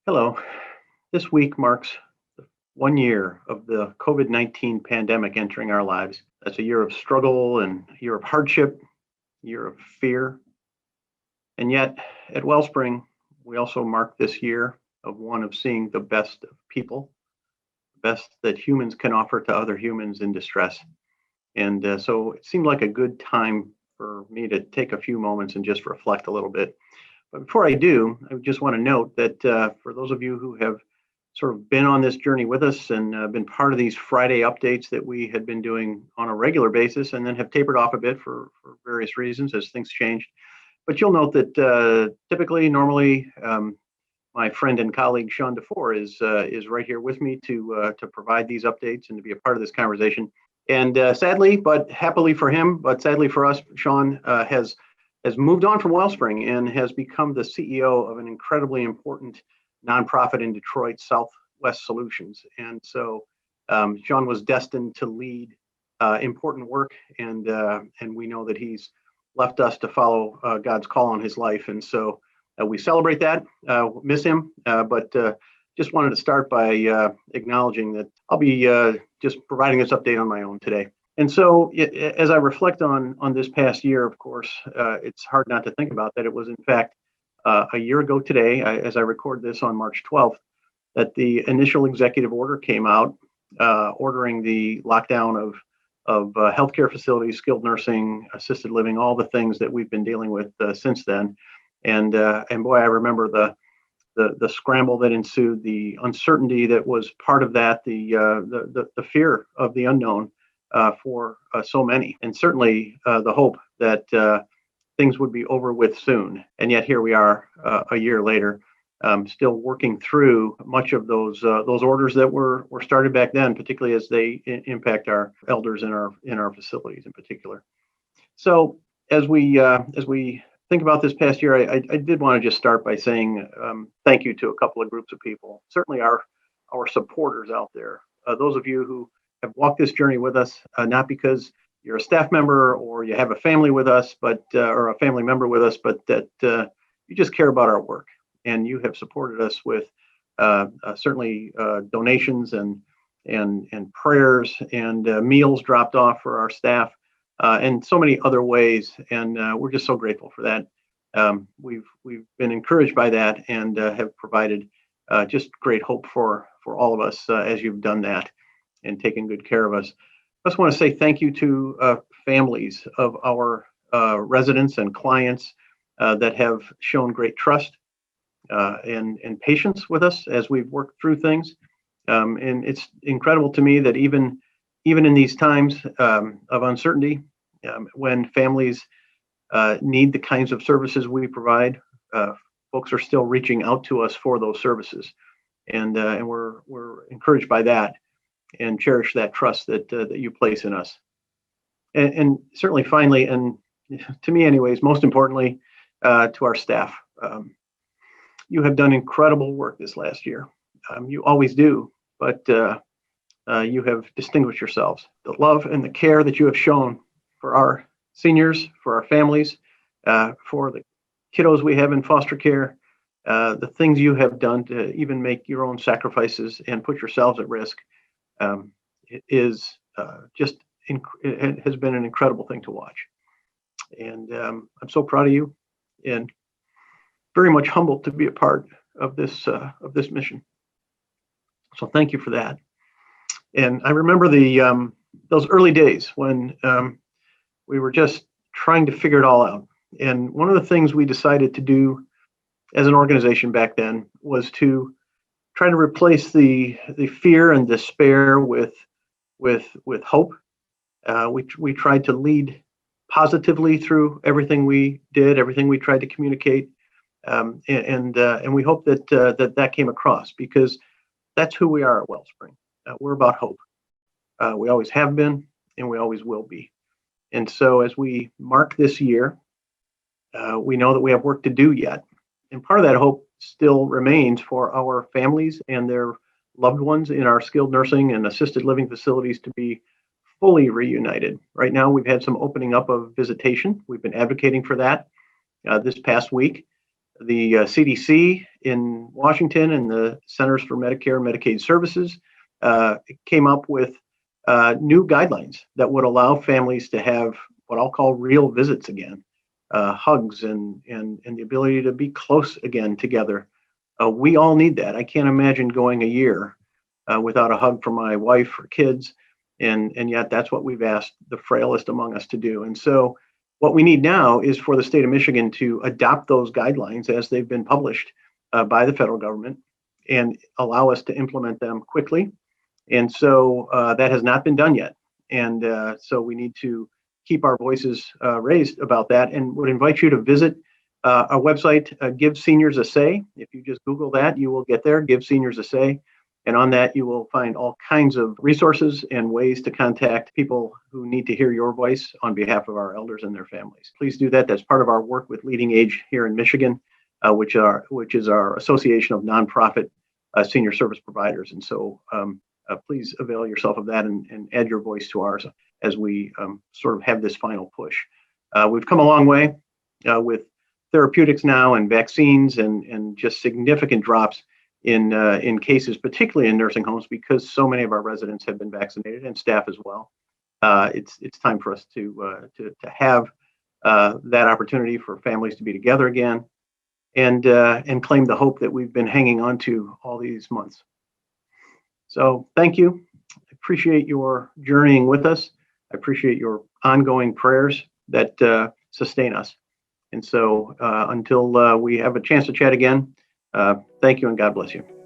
Hello. This week marks 1 year of the COVID-19 pandemic entering our lives. That's a year of struggle and a year of hardship, a year of fear. And yet, at Wellspring, we also mark this year of one of seeing the best of people, the best that humans can offer to other humans in distress. And so it seemed like a good time for me to take a few moments and just reflect a little bit. But before I do, I just want to note that for those of you who have sort of been on this journey with us and been part of these Friday updates that we had been doing on a regular basis and then have tapered off a bit for various reasons as things changed. But you'll note that normally, my friend and colleague Sean DeFore is right here with me to provide these updates and to be a part of this conversation. And sadly, but happily for him, but sadly for us, Sean has moved on from Wellspring and has become the CEO of an incredibly important nonprofit in Detroit, Southwest Solutions. And so Sean was destined to lead important work, and we know that he's left us to follow God's call on his life. And so we celebrate that, miss him, but just wanted to start by acknowledging that I'll be just providing this update on my own today. And so as I reflect on this past year, of course, it's hard not to think about that it was in fact a year ago today, as I record this on March 12th, that the initial executive order came out ordering the lockdown of healthcare facilities, skilled nursing, assisted living, all the things that we've been dealing with since then. And boy, I remember the scramble that ensued, the uncertainty that was part of that, the fear of the unknown for so many, and certainly the hope that things would be over with soon. And yet here we are a year later, still working through much of those orders that were started back then, particularly as they impact our elders in our facilities in particular. So as we think about this past year, I did want to just start by saying thank you to a couple of groups of people. Certainly our supporters out there, those of you who have walked this journey with us, not because you're a staff member or you have a family with us, but or a family member with us, but that you just care about our work, and you have supported us with certainly donations and prayers and meals dropped off for our staff, and so many other ways. And we're just so grateful for that. We've been encouraged by that and have provided just great hope for all of us as you've done that and taken good care of us. I just want to say thank you to families of our residents and clients that have shown great trust and patience with us as we've worked through things. And it's incredible to me that even in these times of uncertainty, when families need the kinds of services we provide, folks are still reaching out to us for those services, and we're encouraged by that and cherish that trust that you place in us. And certainly, finally, and to me, anyways, most importantly, to our staff, you have done incredible work this last year. You always do, but you have distinguished yourselves. The love and the care that you have shown for our seniors, for our families, for the kiddos we have in foster care, the things you have done to even make your own sacrifices and put yourselves at risk, it has been an incredible thing to watch. And I'm so proud of you and very much humbled to be a part of this mission. So thank you for that. And I remember those early days when we were just trying to figure it all out. And one of the things we decided to do as an organization back then was to try to replace the fear and despair with hope. We tried to lead positively through everything we did, everything we tried to communicate, and we hope that came across, because that's who we are at Wellspring. We're about hope. We always have been, and we always will be. And so as we mark this year, we know that we have work to do yet. And part of that hope still remains for our families and their loved ones in our skilled nursing and assisted living facilities to be fully reunited. Right now, we've had some opening up of visitation. We've been advocating for that this past week. The CDC in Washington and the Centers for Medicare and Medicaid Services came up with new guidelines that would allow families to have what I'll call real visits again, hugs and the ability to be close again together. We all need that. I can't imagine going a year without a hug from my wife or kids, and yet that's what we've asked the frailest among us to do. And so what we need now is for the state of Michigan to adopt those guidelines as they've been published by the federal government and allow us to implement them quickly. And so that has not been done yet. And so we need to keep our voices raised about that, and would invite you to visit our website, Give Seniors a Say. If you just Google that, you will get there, Give Seniors a Say. And on that, you will find all kinds of resources and ways to contact people who need to hear your voice on behalf of our elders and their families. Please do that. That's part of our work with Leading Age here in Michigan, which is our association of nonprofit senior service providers. And so please avail yourself of that and add your voice to ours as we sort of have this final push. We've come a long way with therapeutics now and vaccines and just significant drops in cases, particularly in nursing homes, because so many of our residents have been vaccinated and staff as well. It's time for us to have that opportunity for families to be together again and claim the hope that we've been hanging on to all these months. So thank you. I appreciate your journeying with us. I appreciate your ongoing prayers that sustain us. And so until we have a chance to chat again, thank you and God bless you.